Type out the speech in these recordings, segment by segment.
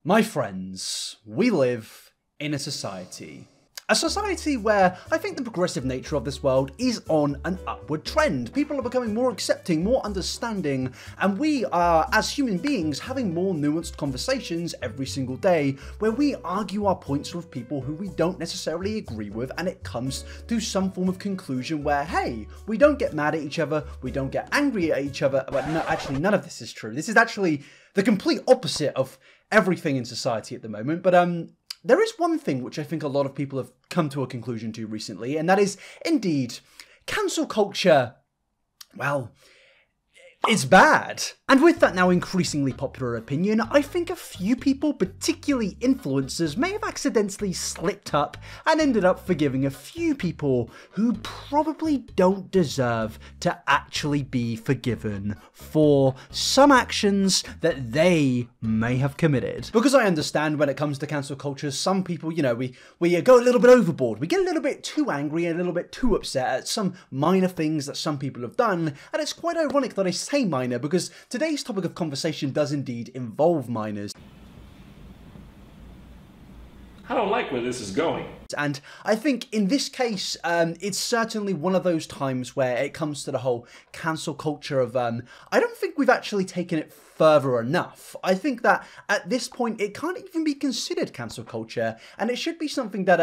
My friends, we live in a society where I think the progressive nature of this world is on an upward trend. People are becoming more accepting, more understanding, and we are, as human beings, having more nuanced conversations every single day where we argue our points with people who we don't necessarily agree with, and it comes to some form of conclusion where, hey, we don't get mad at each other, we don't get angry at each other, but no, actually none of this is true. This is actually the complete opposite of everything in society at the moment, but there is one thing which I think a lot of people have come to a conclusion to recently, and that is, indeed, cancel culture, well, it's bad. And with that now increasingly popular opinion, I think a few people, particularly influencers, may have accidentally slipped up and ended up forgiving a few people who probably don't deserve to actually be forgiven for some actions that they may have committed. Because I understand when it comes to cancel culture, some people, you know, we go a little bit overboard. We get a little bit too angry and a little bit too upset at some minor things that some people have done, and it's quite ironic that I say minor because today's topic of conversation does indeed involve minors. I don't like where this is going. And I think in this case, it's certainly one of those times where it comes to the whole cancel culture of, I don't think we've actually taken it further enough. I think that at this point, it can't even be considered cancel culture, and it should be something that,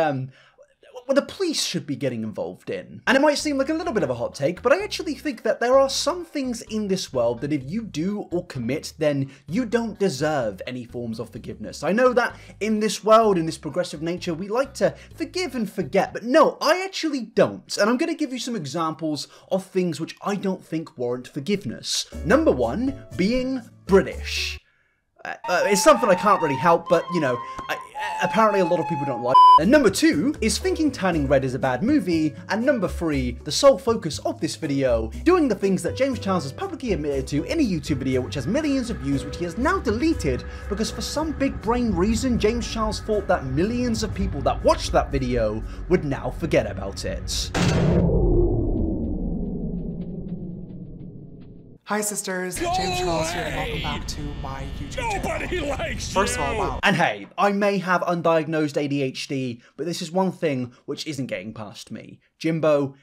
well, the police should be getting involved in. And it might seem like a little bit of a hot take, but I actually think that there are some things in this world that if you do or commit, then you don't deserve any forms of forgiveness. I know that in this world, in this progressive nature, we like to forgive and forget, but no, I actually don't. And I'm going to give you some examples of things which I don't think warrant forgiveness. Number one, being British. It's something I can't really help, but, you know, apparently a lot of people don't like it. And number two is thinking Turning Red is a bad movie. And number three, the sole focus of this video, doing the things that James Charles has publicly admitted to in a YouTube video which has millions of views, which he has now deleted because for some big brain reason, James Charles thought that millions of people that watched that video would now forget about it. Hi sisters, James Charles here and welcome back to my YouTube channel. Nobody likes you! First of all, wow. And hey, I may have undiagnosed ADHD, but this is one thing which isn't getting past me. Jimbo,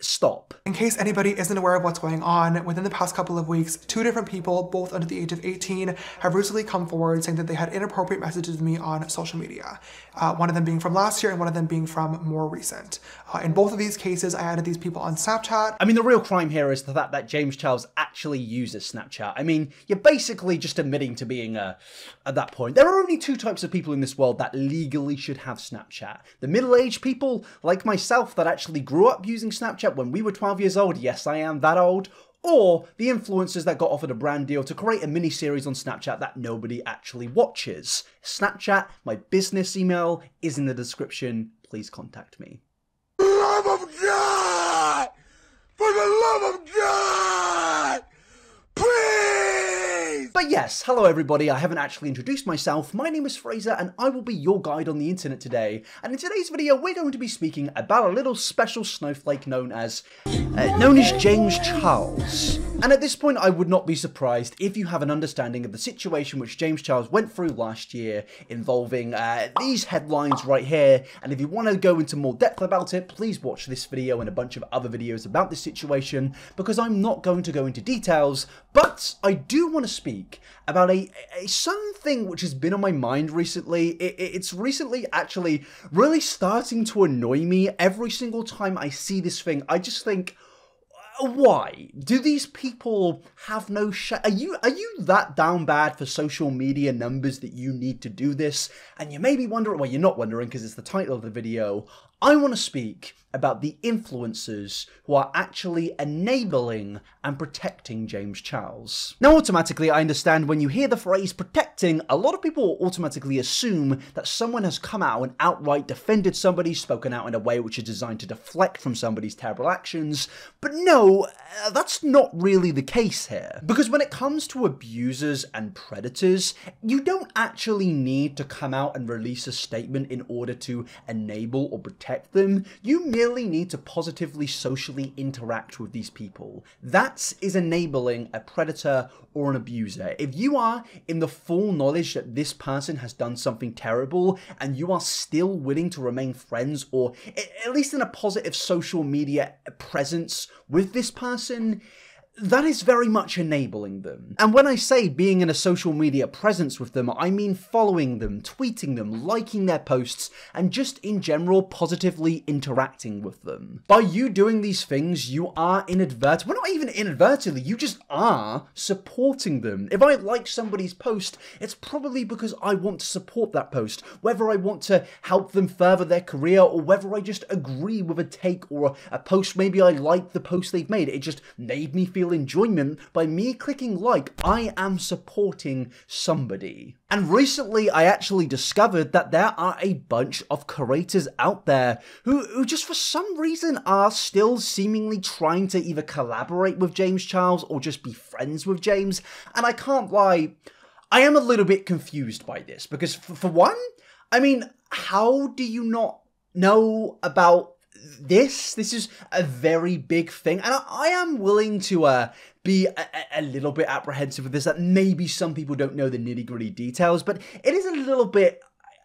stop. In case anybody isn't aware of what's going on, within the past couple of weeks, two different people, both under the age of 18, have recently come forward saying that they had inappropriate messages with me on social media. One of them being from last year and one of them being from more recent. In both of these cases, I added these people on Snapchat. I mean, the real crime here is the fact that James Charles actually uses Snapchat. I mean, you're basically just admitting to being at that point. There are only two types of people in this world that legally should have Snapchat. The middle-aged people, like myself, that actually grew up using Snapchat when we were 12 years old. Yes, I am that old. Or the influencers that got offered a brand deal to create a mini-series on Snapchat that nobody actually watches. Snapchat, my business email is in the description. Please contact me. For the love of God! For the love of God! Please! But yes, hello everybody, I haven't actually introduced myself. My name is Fraser and I will be your guide on the internet today. And in today's video, we're going to be speaking about a little special snowflake known as James Charles. And at this point, I would not be surprised if you have an understanding of the situation which James Charles went through last year involving these headlines right here. And if you want to go into more depth about it, please watch this video and a bunch of other videos about this situation, because I'm not going to go into details, but I do want to speak about a something which has been on my mind recently. It's recently actually really starting to annoy me. Every single time I see this thing, I just think, why? Do these people have no Are you that down bad for social media numbers that you need to do this? And you may be wondering, well, you're not wondering because it's the title of the video. I want to speak about the influencers who are actually enabling and protecting James Charles. Now, automatically, I understand when you hear the phrase protecting, a lot of people automatically assume that someone has come out and outright defended somebody, spoken out in a way which is designed to deflect from somebody's terrible actions. But no, that's not really the case here. Because when it comes to abusers and predators, you don't actually need to come out and release a statement in order to enable or protect protect them. You merely need to positively socially interact with these people. That is enabling a predator or an abuser. If you are in the full knowledge that this person has done something terrible and you are still willing to remain friends or at least in a positive social media presence with this person, that is very much enabling them. And when I say being in a social media presence with them, I mean following them, tweeting them, liking their posts, and just in general positively interacting with them. By you doing these things, you are inadvertently, well, not even inadvertently, you just are supporting them. If I like somebody's post, it's probably because I want to support that post, whether I want to help them further their career or whether I just agree with a take or a post. Maybe I like the post they've made. It just made me feel enjoyment. By me clicking like, I am supporting somebody. And recently I actually discovered that there are a bunch of creators out there who just for some reason are still seemingly trying to either collaborate with James Charles or just be friends with James. And I can't lie, I am a little bit confused by this because for one, I mean, how do you not know about this? This is a very big thing, and I am willing to be a little bit apprehensive with this, that maybe some people don't know the nitty-gritty details, but it is a little bit,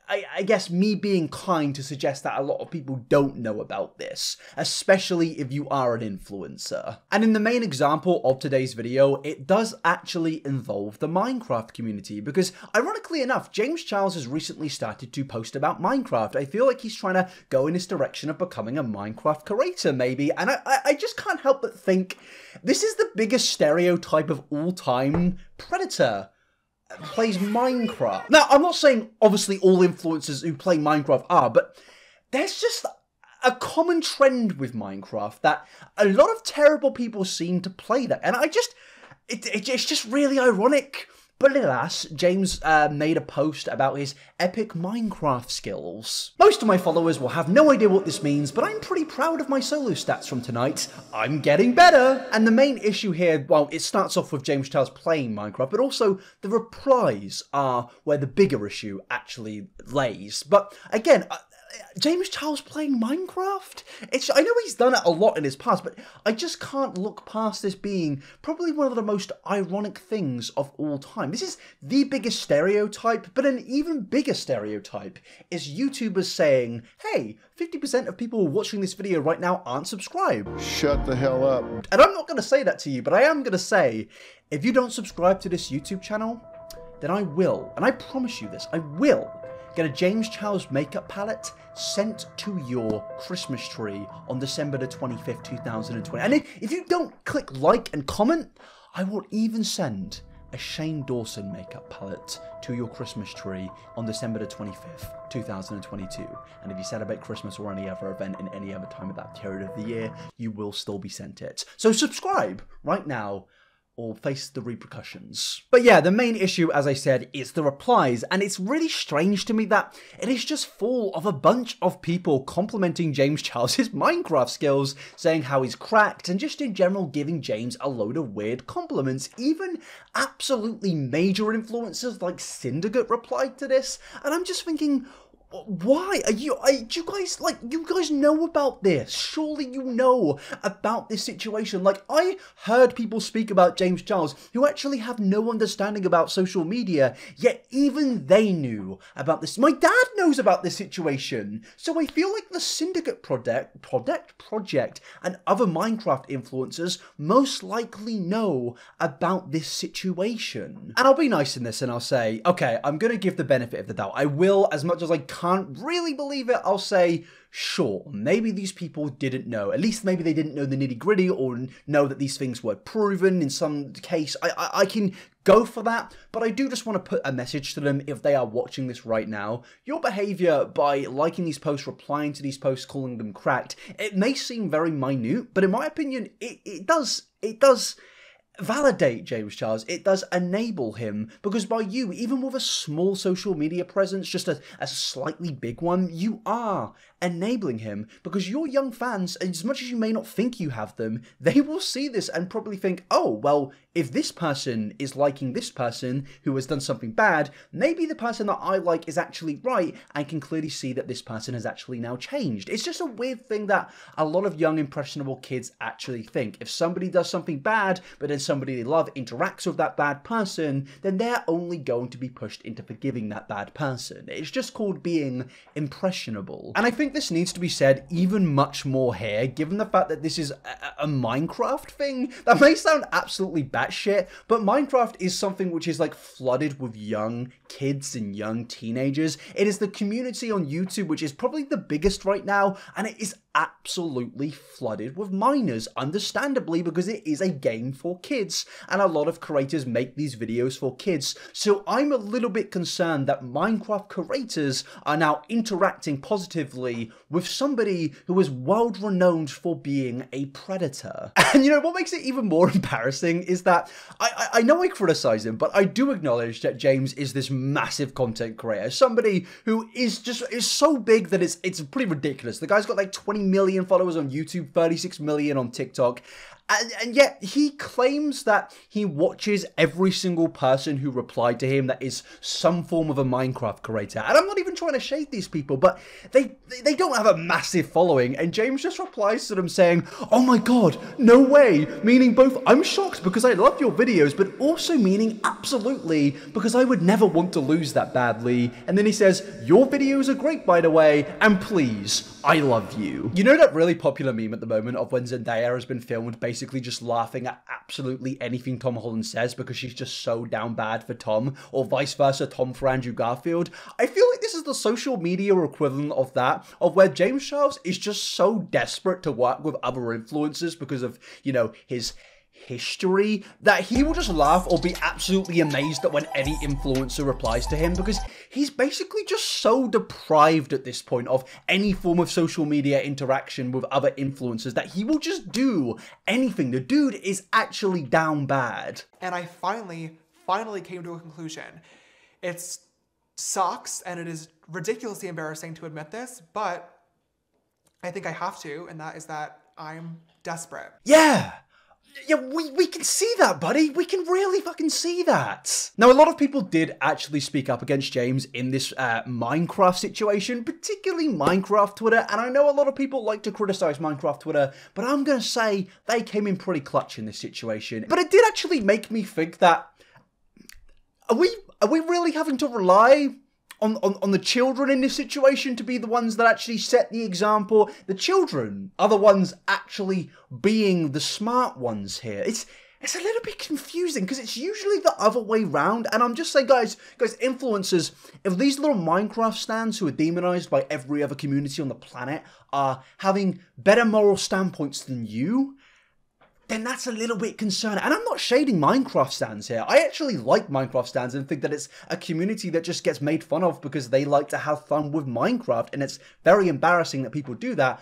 I guess, me being kind to suggest that a lot of people don't know about this, especially if you are an influencer. And in the main example of today's video, it does actually involve the Minecraft community, because ironically enough, James Charles has recently started to post about Minecraft. I feel like he's trying to go in this direction of becoming a Minecraft creator, maybe, and I just can't help but think this is the biggest stereotype of all time. Predator plays Minecraft. Now, I'm not saying obviously all influencers who play Minecraft are, but there's just a common trend with Minecraft that a lot of terrible people seem to play that, and it's just really ironic. But alas, James made a post about his epic Minecraft skills. Most of my followers will have no idea what this means, but I'm pretty proud of my solo stats from tonight. I'm getting better! And the main issue here, well, it starts off with James Charles playing Minecraft, but also the replies are where the bigger issue actually lays. But again, James Charles playing Minecraft? I know he's done it a lot in his past, but I just can't look past this being probably one of the most ironic things of all time. This is the biggest stereotype, but an even bigger stereotype is YouTubers saying, hey, 50% of people watching this video right now aren't subscribed. Shut the hell up. And I'm not going to say that to you, but I am going to say, if you don't subscribe to this YouTube channel, then I will, and I promise you this, I will get a James Charles makeup palette sent to your Christmas tree on December the 25th, 2020. And if you don't click like and comment, I will even send a Shane Dawson makeup palette to your Christmas tree on December the 25th, 2022. And if you celebrate Christmas or any other event in any other time of that period of the year, you will still be sent it. So subscribe right now, or face the repercussions. But yeah, the main issue, as I said, is the replies, and it's really strange to me that it is just full of a bunch of people complimenting James Charles' Minecraft skills, saying how he's cracked, and just in general giving James a load of weird compliments. Even absolutely major influencers like Syndicate replied to this, and I'm just thinking, why are you guys know about this? Surely you know about this situation. Like, I heard people speak about James Charles who actually have no understanding about social media, yet even they knew about this. My dad knows about this situation. So I feel like the Syndicate project and other Minecraft influencers most likely know about this situation. And I'll be nice in this and I'll say, okay, I'm going to give the benefit of the doubt. I will, as much as I can't really believe it, I'll say, sure, maybe these people didn't know. At least maybe they didn't know the nitty-gritty or know that these things were proven in some case. I can go for that, but I do just want to put a message to them if they are watching this right now. Your behavior by liking these posts, replying to these posts, calling them cracked, it may seem very minute, but in my opinion, it does validate James Charles. It does enable him, because by you, even with a small social media presence, just a slightly big one, you are enabling him, because your young fans, as much as you may not think you have them, they will see this and probably think, oh, well, if this person is liking this person who has done something bad, maybe the person that I like is actually right, and can clearly see that this person has actually now changed. It's just a weird thing that a lot of young, impressionable kids actually think. If somebody does something bad, but then somebody they love interacts with that bad person, then they're only going to be pushed into forgiving that bad person. It's just called being impressionable. And I think this needs to be said even much more here, given the fact that this is a Minecraft thing. That may sound absolutely batshit, but Minecraft is something which is like flooded with young kids and young teenagers. It is the community on YouTube which is probably the biggest right now, and it is absolutely flooded with minors, understandably, because it is a game for kids, and a lot of creators make these videos for kids. So I'm a little bit concerned that Minecraft creators are now interacting positively with somebody who is world renowned for being a predator. And you know what makes it even more embarrassing is that I know I criticize him, but I do acknowledge that James is this massive content creator, somebody who is so big that it's pretty ridiculous. The guy's got like 20 million followers on YouTube, 36 million on TikTok, and yet he claims that he watches every single person who replied to him that is some form of a Minecraft creator. And I'm not even trying to shade these people, but they don't have a massive following, and James just replies to them saying, oh my god, no way, meaning both I'm shocked because I love your videos, but also meaning absolutely because I would never want to lose that badly. And then he says, your videos are great, by the way, and please, I love you. You know that really popular meme at the moment of when Zendaya has been filmed basically just laughing at absolutely anything Tom Holland says because she's just so down bad for Tom, or vice versa, Tom for Andrew Garfield? I feel like this is the social media equivalent of that, of where James Charles is just so desperate to work with other influencers because of, you know, his history, that he will just laugh or be absolutely amazed at when any influencer replies to him, because he's basically just so deprived at this point of any form of social media interaction with other influencers that he will just do anything. The dude is actually down bad. And I finally came to a conclusion. It sucks and it is ridiculously embarrassing to admit this, but I think I have to, and that is that I'm desperate. Yeah, we can see that, buddy. We can really fucking see that. Now, a lot of people did actually speak up against James in this Minecraft situation, particularly Minecraft Twitter, and I know a lot of people like to criticize Minecraft Twitter, but I'm gonna say they came in pretty clutch in this situation. But it did actually make me think that, are we really having to rely on the children in this situation to be the ones that actually set the example? The children are the ones actually being the smart ones here. It's a little bit confusing because it's usually the other way round. And I'm just saying, guys, influencers, if these little Minecraft stands who are demonized by every other community on the planet are having better moral standpoints than you, then that's a little bit concerning. And I'm not shading Minecraft stands here. I actually like Minecraft stands and think that it's a community that just gets made fun of because they like to have fun with Minecraft, and it's very embarrassing that people do that.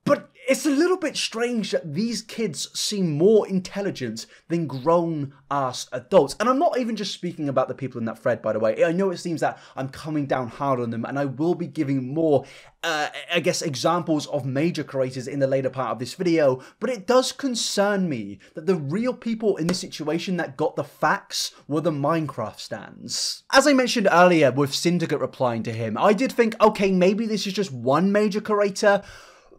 But it's a little bit strange that these kids seem more intelligent than grown-ass adults. And I'm not even just speaking about the people in that thread, by the way. I know it seems that I'm coming down hard on them, and I will be giving more, I guess, examples of major creators in the later part of this video. But it does concern me that the real people in this situation that got the facts were the Minecraft stands. As I mentioned earlier with Syndicate replying to him, I did think, okay, maybe this is just one major creator.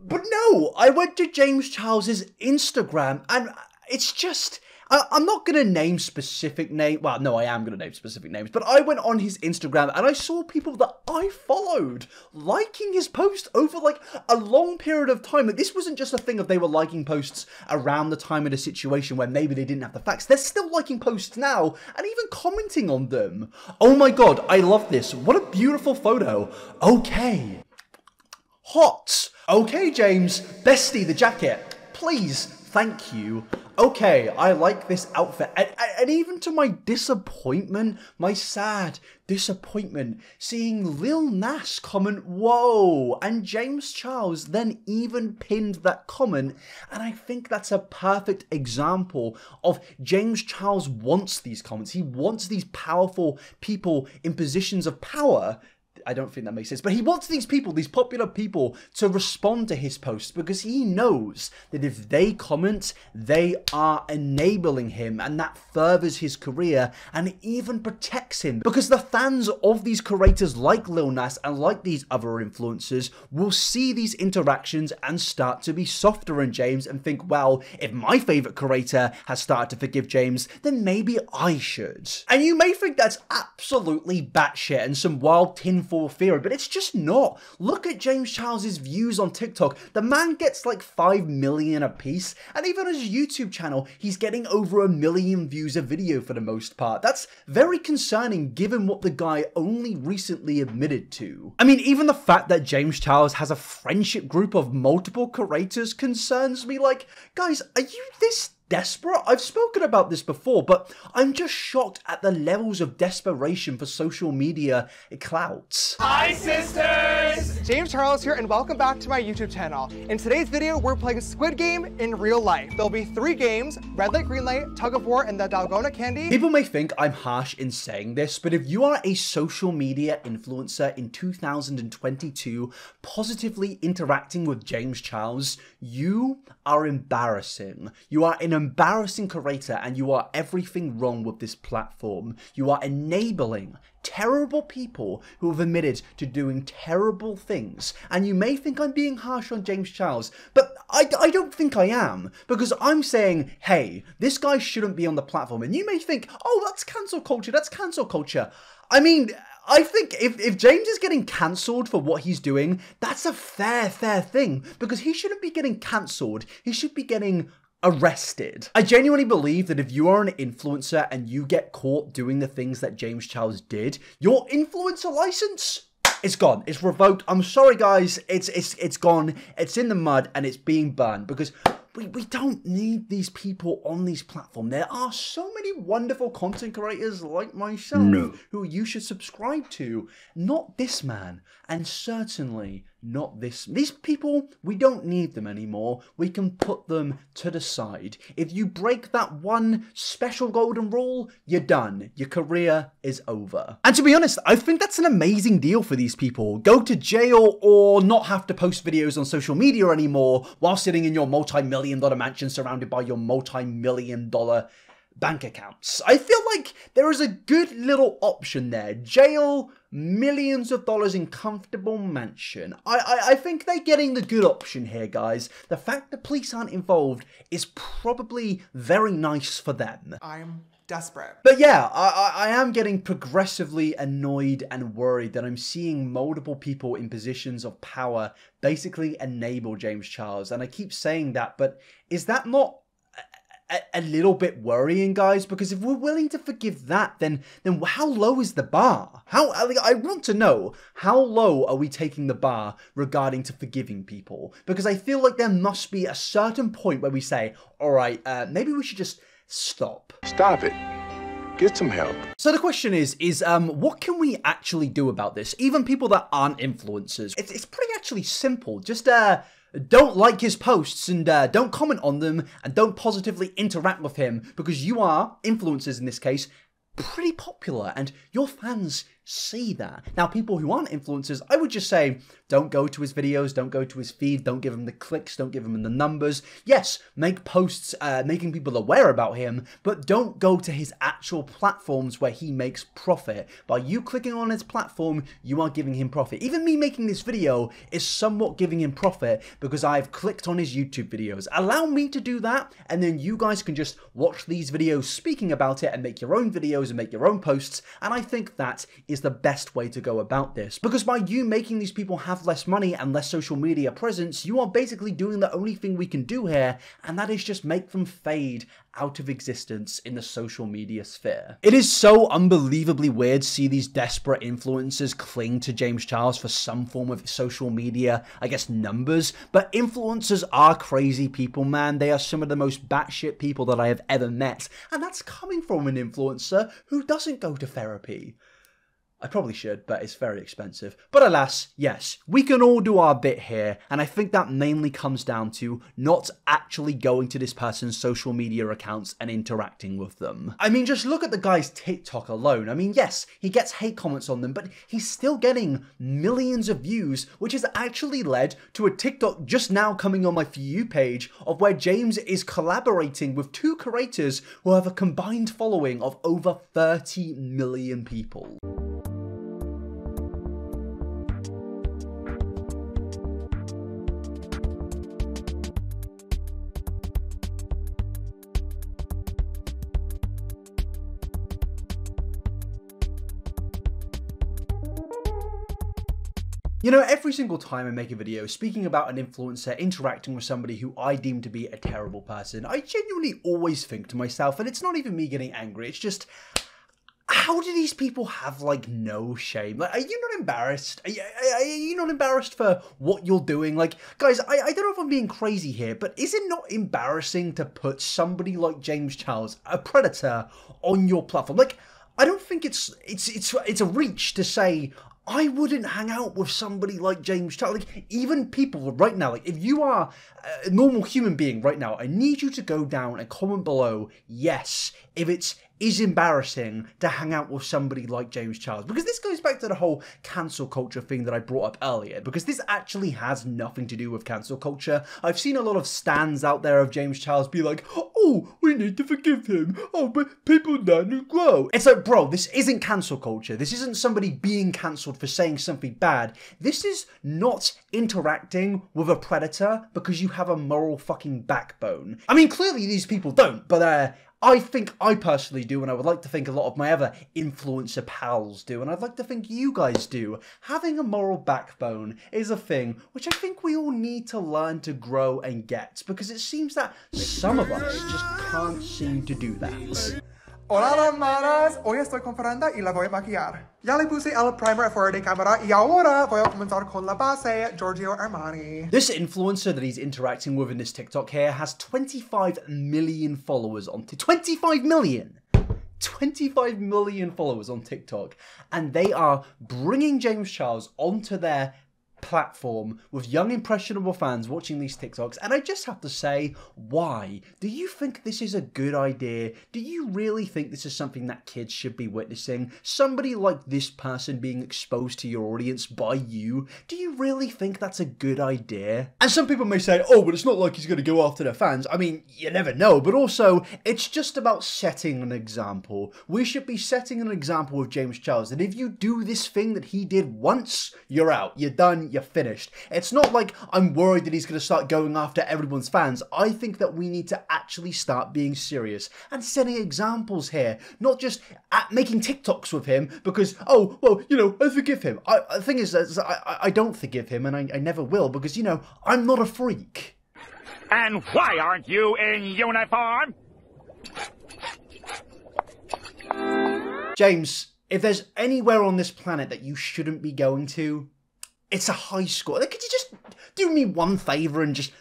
But no, I went to James Charles's Instagram, and it's just, I'm not going to name specific names. Well, no, I am going to name specific names, but I went on his Instagram and I saw people that I followed liking his post over like a long period of time. Like, this wasn't just a thing of they were liking posts around the time of the situation where maybe they didn't have the facts. They're still liking posts now and even commenting on them. Oh my god, I love this. What a beautiful photo. Okay. Hot. Okay, James, bestie the jacket, please, thank you. okay, I like this outfit. And even to my disappointment, my sad disappointment, seeing Lil Nas comment, whoa, and James Charles then even pinned that comment. And I think that's a perfect example of James Charles wants these comments. He wants these powerful people in positions of power. I don't think that makes sense, but he wants these people, these popular people, to respond to his posts because he knows that if they comment, they are enabling him, and that furthers his career and even protects him, because the fans of these creators like Lil Nas and like these other influencers will see these interactions and start to be softer on James and think, well, if my favorite creator has started to forgive James, then maybe I should. And you may think that's absolutely batshit and some wild tinfoil theory, but it's just not. Look at James Charles's views on TikTok. The man gets like 5 million a piece, and even on his YouTube channel, he's getting over 1 million views a video for the most part. That's very concerning given what the guy only recently admitted to. I mean, even the fact that James Charles has a friendship group of multiple creators concerns me. Like, guys, are you this desperate? I've spoken about this before, but I'm just shocked at the levels of desperation for social media clout. Hi, sisters! James Charles here, and welcome back to my YouTube channel. In today's video, we're playing Squid Game in real life. There'll be 3 games: red light, green light, tug of war, and the Dalgona candy. People may think I'm harsh in saying this, but if you are a social media influencer in 2022 positively interacting with James Charles, you are embarrassing. You are an embarrassing creator, and you are everything wrong with this platform. You are enabling terrible people who have admitted to doing terrible things. And you may think I'm being harsh on James Charles, but I don't think I am, because I'm saying, hey, this guy shouldn't be on the platform. And you may think, oh, that's cancel culture, that's cancel culture. I mean, I think if James is getting cancelled for what he's doing, that's a fair thing, because he shouldn't be getting cancelled. He should be getting arrested. I genuinely believe that if you are an influencer and you get caught doing the things that James Charles did, your influencer license is gone. It's revoked. I'm sorry, guys. It's gone. It's in the mud and it's being burned, because we don't need these people on these platforms. There are so many wonderful content creators like myself who you should subscribe to. Not this man, and certainly not this. These people, we don't need them anymore. We can put them to the side. If you break that one special golden rule, you're done. Your career is over. And to be honest, I think that's an amazing deal for these people. Go to jail or not have to post videos on social media anymore while sitting in your multi-million-dollar mansion surrounded by your multi-million-dollar bank accounts. I feel like there is a good little option there. Jail, millions of dollars in comfortable mansion. I think they're getting the good option here, guys. The fact the police aren't involved is probably very nice for them. I'm desperate. But yeah, I am getting progressively annoyed and worried that I'm seeing multiple people in positions of power basically enable James Charles. And I keep saying that, but is that not a little bit worrying, guys? Because if we're willing to forgive that, then how low is the bar? I want to know, how low are we taking the bar regarding to forgiving people? Because I feel like there must be a certain point where we say, all right, maybe we should just stop. Stop it. Get some help. So the question is what can we actually do about this? Even people that aren't influencers. It's pretty actually simple. Just don't like his posts and don't comment on them and don't positively interact with him, because you are, influencers in this case, pretty popular and your fans see that. Now, people who aren't influencers, I would just say, don't go to his videos, don't go to his feed, don't give him the clicks, don't give him the numbers. Yes, make posts making people aware about him, but don't go to his actual platforms where he makes profit. By you clicking on his platform, you are giving him profit. Even me making this video is somewhat giving him profit because I've clicked on his YouTube videos. Allow me to do that, and then you guys can just watch these videos speaking about it and make your own videos and make your own posts, and I think that is the best way to go about this. Because by you making these people have less money and less social media presence, you are basically doing the only thing we can do here, and that is just make them fade out of existence in the social media sphere. It is so unbelievably weird to see these desperate influencers cling to James Charles for some form of social media, I guess, numbers, but influencers are crazy people, man. They are some of the most batshit people that I have ever met, and that's coming from an influencer who doesn't go to therapy. I probably should, but it's very expensive. But alas, yes, we can all do our bit here, and I think that mainly comes down to not actually going to this person's social media accounts and interacting with them. I mean, just look at the guy's TikTok alone. I mean, yes, he gets hate comments on them, but he's still getting millions of views, which has actually led to a TikTok just now coming on my For You page of where James is collaborating with two creators who have a combined following of over 30 million people. You know, every single time I make a video speaking about an influencer interacting with somebody who I deem to be a terrible person, I genuinely always think to myself, and it's not even me getting angry, it's just, how do these people have, like, no shame? Like, are you not embarrassed? Are you not embarrassed for what you're doing? Like, guys, I don't know if I'm being crazy here, but is it not embarrassing to put somebody like James Charles, a predator, on your platform? Like, I don't think it's a reach to say, I wouldn't hang out with somebody like James Charles. Like, even people right now, like, if you are a normal human being right now, I need you to go down and comment below, yes, if it is embarrassing to hang out with somebody like James Charles. Because this goes back to the whole cancel culture thing that I brought up earlier, because this actually has nothing to do with cancel culture. I've seen a lot of stands out there of James Charles be like, oh, we need to forgive him. Oh, but people learn and grow. It's like, bro, this isn't cancel culture. This isn't somebody being cancelled for saying something bad. This is not interacting with a predator because you have a moral fucking backbone. I mean, clearly these people don't, but I think I personally do, and I would like to think a lot of my other influencer pals do, and I'd like to think you guys do. Having a moral backbone is a thing which I think we all need to learn to grow and get, because it seems that some of us just can't seem to do that. Hola hermanas, hoy estoy con Fernanda y la voy a maquillar. Ya le puse el primer fuera de cámara y ahora voy a comenzar con la base Giorgio Armani. This influencer that he's interacting with in this TikTok here has 25 million followers on 25 million! 25 million followers on TikTok, and they are bringing James Charles onto their platform with young impressionable fans watching these TikToks, and I just have to say, why? Do you think this is a good idea? Do you really think this is something that kids should be witnessing? Somebody like this person being exposed to your audience by you? Do you really think that's a good idea? And some people may say, oh, but it's not like he's going to go after their fans. I mean, you never know, but also, it's just about setting an example. We should be setting an example with James Charles, that if you do this thing that he did once, you're out, you're done, you're finished. It's not like I'm worried that he's going to start going after everyone's fans. I think that we need to actually start being serious and setting examples here, not just making TikToks with him because, oh, well, you know, I forgive him. The thing is, I don't forgive him, and I never will, because, you know, I'm not a freak. And why aren't you in uniform? James, if there's anywhere on this planet that you shouldn't be going to, it's a high school. Like, could you just do me one favor and just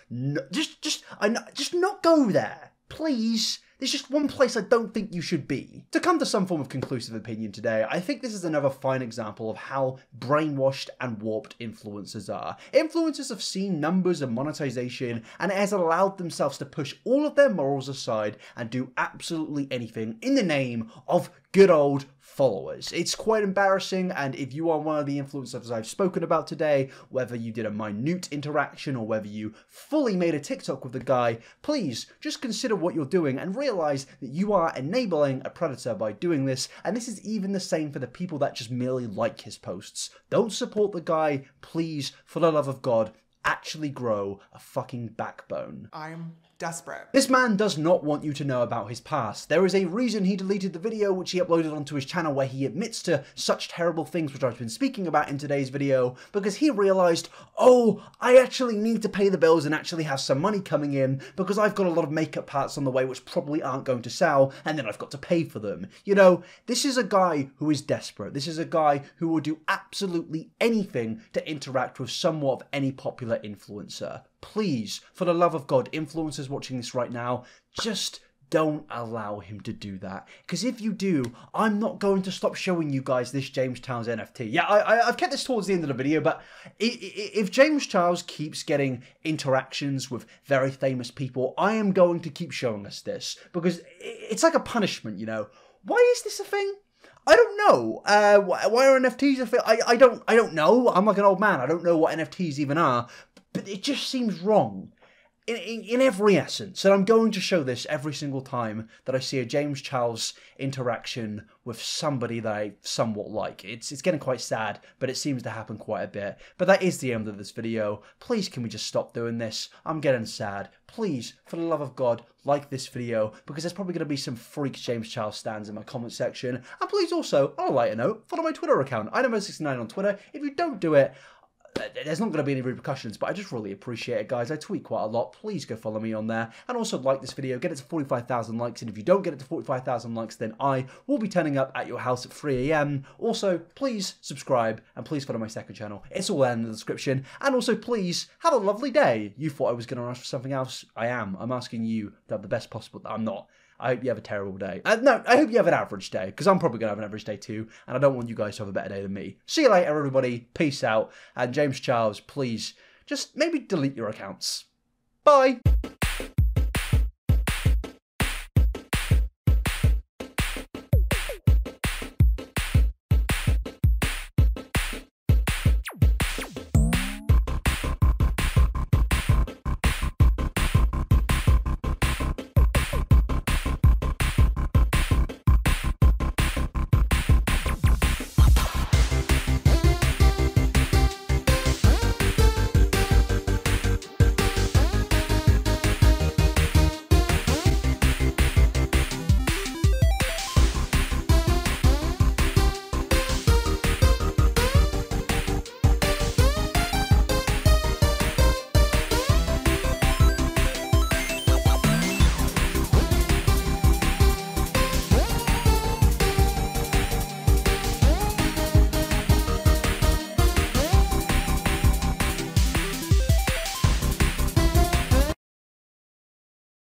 not go there, please? There's just one place I don't think you should be. To come to some form of conclusive opinion today, I think this is another fine example of how brainwashed and warped influencers are. Influencers have seen numbers and monetization, and it has allowed themselves to push all of their morals aside and do absolutely anything in the name of good old followers. It's quite embarrassing, and if you are one of the influencers I've spoken about today, whether you did a minute interaction or whether you fully made a TikTok with the guy, please just consider what you're doing and realize that you are enabling a predator by doing this, and this is even the same for the people that just merely like his posts. Don't support the guy, please, for the love of God, actually grow a fucking backbone. I'm desperate. This man does not want you to know about his past. There is a reason he deleted the video which he uploaded onto his channel where he admits to such terrible things which I've been speaking about in today's video, because he realised, oh, I actually need to pay the bills and actually have some money coming in because I've got a lot of makeup parts on the way which probably aren't going to sell, and then I've got to pay for them. You know, this is a guy who is desperate. This is a guy who will do absolutely anything to interact with somewhat of any popular influencer. Please, for the love of God, influencers watching this right now, just don't allow him to do that. Because if you do, I'm not going to stop showing you guys this James Charles NFT. Yeah, I've kept this towards the end of the video, but if James Charles keeps getting interactions with very famous people, I am going to keep showing us this. Because it's like a punishment, you know. Why is this a thing? I don't know. Why are NFTs a thing? I don't know. I'm like an old man. I don't know what NFTs even are. But it just seems wrong in every essence. And I'm going to show this every single time that I see a James Charles interaction with somebody that I somewhat like. It's getting quite sad, but it seems to happen quite a bit. But that is the end of this video. Please, can we just stop doing this? I'm getting sad. Please, for the love of God, like this video, because there's probably going to be some freak James Charles stands in my comment section. And please also, on a lighter note, follow my Twitter account, inabberbusiness on Twitter. If you don't do it, there's not going to be any repercussions, but I just really appreciate it, guys. I tweet quite a lot. Please go follow me on there. And also like this video, get it to 45,000 likes. And if you don't get it to 45,000 likes, then I will be turning up at your house at 3 AM. Also, please subscribe and please follow my second channel. It's all there in the description. And also, please have a lovely day. You thought I was going to ask for something else? I am. I'm asking you to have the best possible... I'm not. I hope you have a terrible day. No, I hope you have an average day, because I'm probably going to have an average day too, and I don't want you guys to have a better day than me. See you later, everybody. Peace out. And James Charles, please, just maybe delete your accounts. Bye.